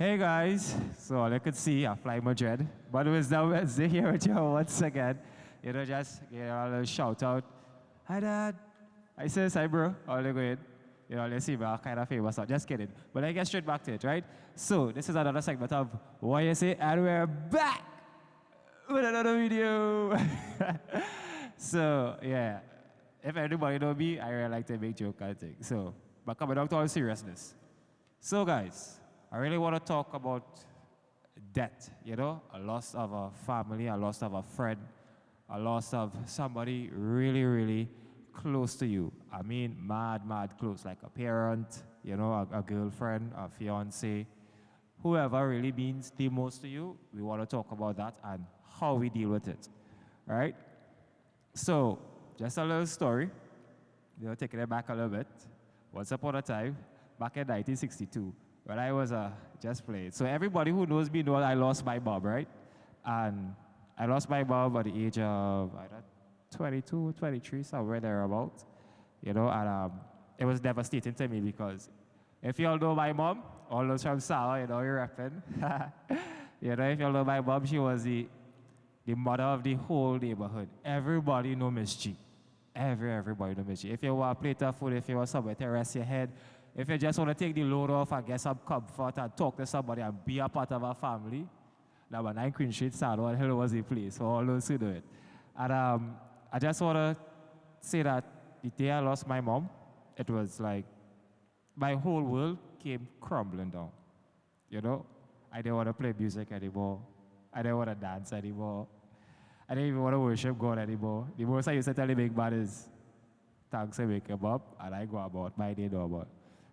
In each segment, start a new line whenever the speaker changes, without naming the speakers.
Hey guys, so all I could see, I fly Madrid, but it was now Wednesday here with you once again. Just a little shout out. Hi dad. Hi sis, hi bro. How are you going? Let's see, we're kind of famous. So just kidding. But I get straight back to it, right? So this is another segment of What You Say, and we're back with another video. So yeah, if anybody know me, I really like to make joke kind of thing. So, but coming down to all seriousness. So guys, I really want to talk about death, a loss of a family, a loss of a friend, a loss of somebody really, really close to you. I mean, mad close, like a parent, a girlfriend, a fiance, whoever really means the most to you. We want to talk about that and how we deal with it, right? So, just a little story, taking it back a little bit. Once upon a time, back in 1962, when I was just playing. So everybody who knows me knows I lost my mom, right? And I lost my mom at the age of, I don't know, 22, 23, somewhere thereabouts. And it was devastating to me because if you all know my mom, all those from Sawa, you're repping. If you all know my mom, she was the mother of the whole neighborhood. Everybody know Miss G. Everybody know Miss G. If you want a plate of food, if you want somewhere to rest your head, if you just want to take the load off and get some comfort and talk to somebody and be a part of a family, number 9 Queen Street, Sandwell Hill was the place for all those who do it. And I just want to say that the day I lost my mom, it was like my whole world came crumbling down. I didn't want to play music anymore. I didn't want to dance anymore. I didn't even want to worship God anymore. The most I used to tell the big man is, thanks and wake him up, and I go about my day normal.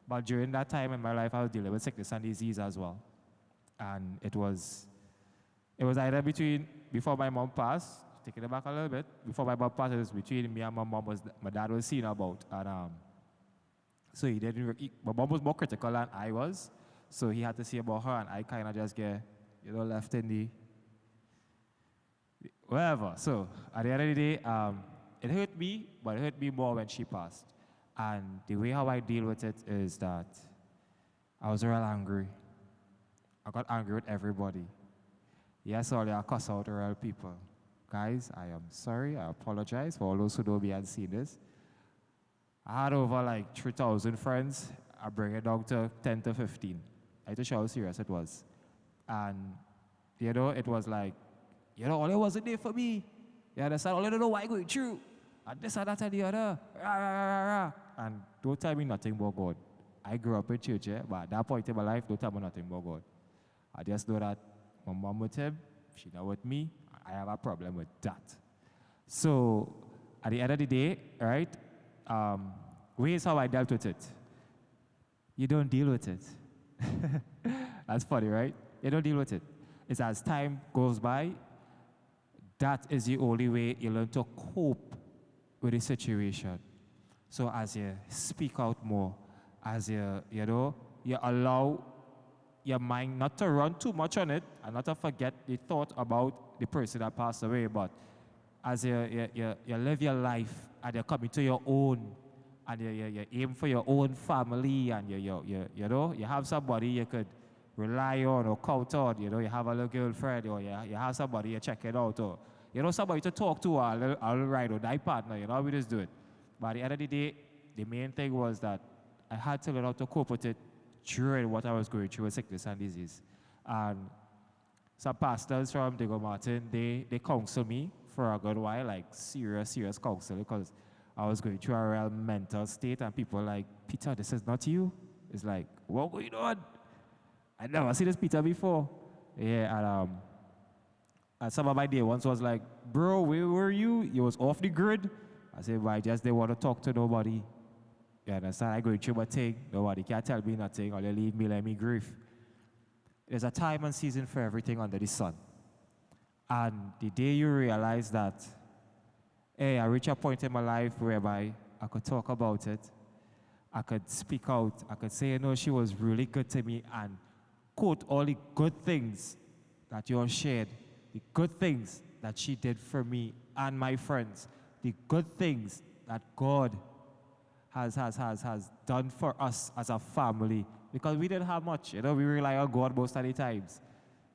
But during that time in my life, I was dealing with sickness and disease as well. And it was either before my mom passed, taking it back a little bit, before my mom passed, it was between me and my mom, my dad was seeing about. And so my mom was more critical than I was, so he had to see about her, and I kind of just get, left in the, wherever. So at the end of the day, it hurt me, but it hurt me more when she passed. And the way how I deal with it is that I was real angry. I got angry with everybody. Yes, all I cuss out real people. Guys, I am sorry. I apologize for all those who don't be and seen this. I had over like 3,000 friends. I bring it down to 10 to 15. I to show how serious it was. And, it was like, all it wasn't there for me. You understand? All I don't know what I'm going through. And this and that and the other. Rah, rah, rah, rah. And don't tell me nothing about God. I grew up in church, but at that point in my life, don't tell me nothing about God. I just know that my mom with him, she not with me. I have a problem with that. So at the end of the day, right, here's how I dealt with it. You don't deal with it. That's funny, right? You don't deal with it. It's as time goes by, that is the only way you learn to cope with the situation. So as you speak out more, as you allow your mind not to run too much on it and not to forget the thought about the person that passed away, but as you live your life and you come into your own and you aim for your own family and you have somebody you could rely on or count on, you have a little girlfriend or you have somebody you check it out or somebody to talk to, or a little ride or die partner, we just do it. But at the end of the day, the main thing was that I had to learn how to cope with it during what I was going through with sickness and disease. And some pastors from Diego Martin, they counsel me for a good while, like serious counsel, because I was going through a real mental state, and people were like, Peter, this is not you. It's like, what going on? I never seen this Peter before. Yeah, and some of my day ones was like, bro, where were you? You was off the grid. I said, well, I just didn't want to talk to nobody. You understand? I go through my thing. Nobody can tell me nothing, or they leave me, let me grieve. There's a time and season for everything under the sun. And the day you realize that, hey, I reach a point in my life whereby I could talk about it, I could speak out, I could say, she was really good to me, and quote all the good things that you all shared, the good things that she did for me and my friends, the good things that God has done for us as a family, because we didn't have much. You know, we rely on God most of the times.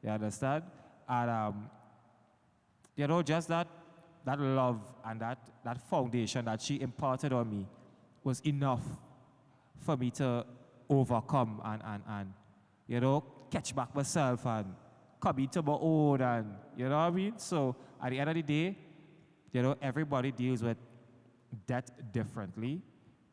You understand? And you know, just that love and that foundation that she imparted on me was enough for me to overcome and you know, catch back myself and come into my own and, you know what I mean? So at the end of the day, you know, everybody deals with death differently.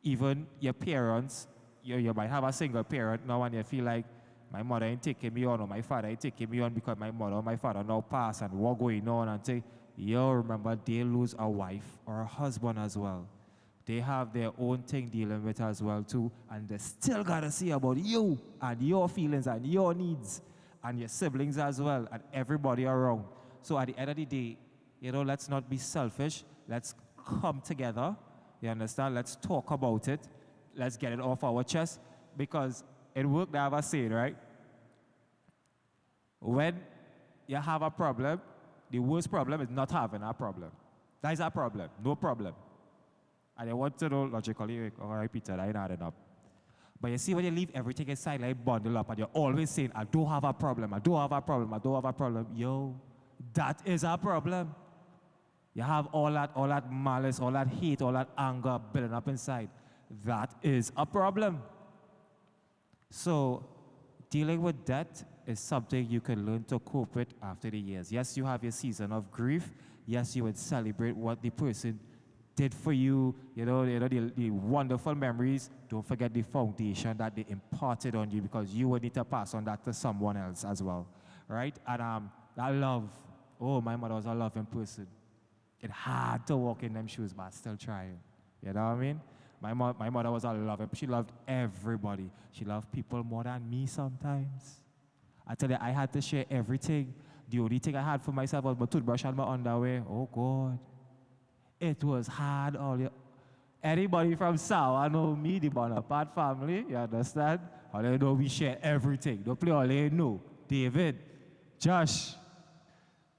Even your parents, you might have a single parent now and you feel like my mother ain't taking me on or my father ain't taking me on because my mother or my father now pass and what going on and say, yo, remember they lose a wife or a husband as well. They have their own thing dealing with as well too, and they still gotta see about you and your feelings and your needs and your siblings as well and everybody around. So at the end of the day, you know, let's not be selfish. Let's come together. You understand? Let's talk about it. Let's get it off our chest because in work they have a saying, right? When you have a problem, the worst problem is not having a problem. That is a problem, no problem. And I want to know logically, all right, Peter, that ain't adding up. But you see, when you leave everything inside, like bundle up, and you're always saying, I don't have a problem, I don't have a problem, I don't have a problem. Yo, that is a problem. You have all that malice, all that hate, all that anger building up inside. That is a problem. So, dealing with death is something you can learn to cope with after the years. Yes, you have your season of grief. Yes, you would celebrate what the person did for you, the wonderful memories. Don't forget the foundation that they imparted on you because you would need to pass on that to someone else as well, right? And that love, oh, my mother was a loving person. It had to walk in them shoes, but still trying. You know what I mean? My mother was a loving, she loved everybody. She loved people more than me sometimes. I tell you, I had to share everything. The only thing I had for myself was my toothbrush and my underwear. Oh, God. It was hard. Anybody from Sawa know me, the Bonaparte family, you understand? All they know we share everything. Don't play all they know. David, Josh,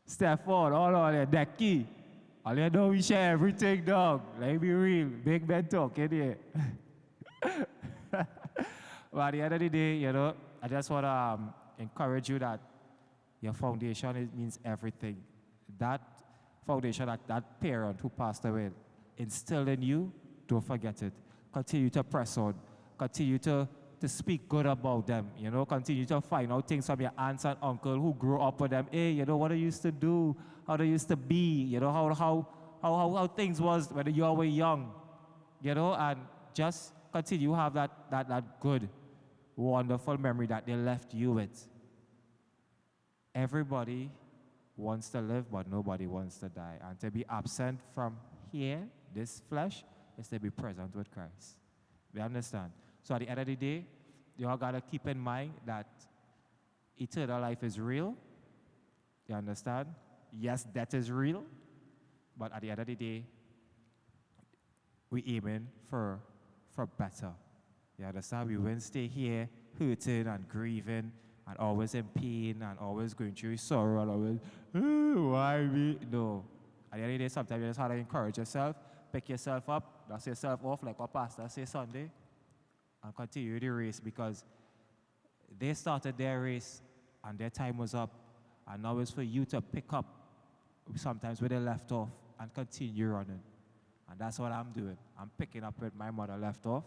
Stefan, all that, Decky. All you know we share everything, dog. Let me real. Big man talk in here. But at the end of the day, you know, I just want to encourage you that your foundation means everything. That foundation, that parent who passed away instilled in you, don't forget it. Continue to press on. Continue to speak good about them. You know, continue to find out things from your aunts and uncle who grew up with them. Hey, you know what I used to do, how they used to be. You know how things was when you were young. You know, and just continue to have that good, wonderful memory that they left you with. Everybody wants to live, but nobody wants to die. And to be absent from here, this flesh, is to be present with Christ. We understand? So at the end of the day, you all got to keep in mind that eternal life is real. You understand? Yes, death is real. But at the end of the day, we aiming for better. You understand? We won't stay here hurting and grieving and always in pain and always going through sorrow and always, oh, why me? No. At the end of the day, sometimes you just have to encourage yourself, pick yourself up, dust yourself off like what Pastor say Sunday, and continue the race because they started their race and their time was up. And now it's for you to pick up sometimes where they left off and continue running. And that's what I'm doing. I'm picking up where my mother left off.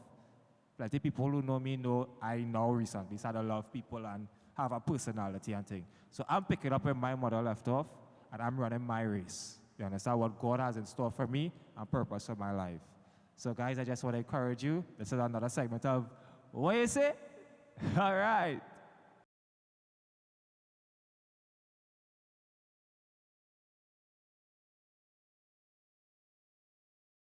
Plenty people who know me know I now recently started to love people and have a personality and thing. So I'm picking up where my mother left off and I'm running my race. You understand what God has in store for me and purpose for my life. So guys, I just want to encourage you. This is another segment of What You Say? All right.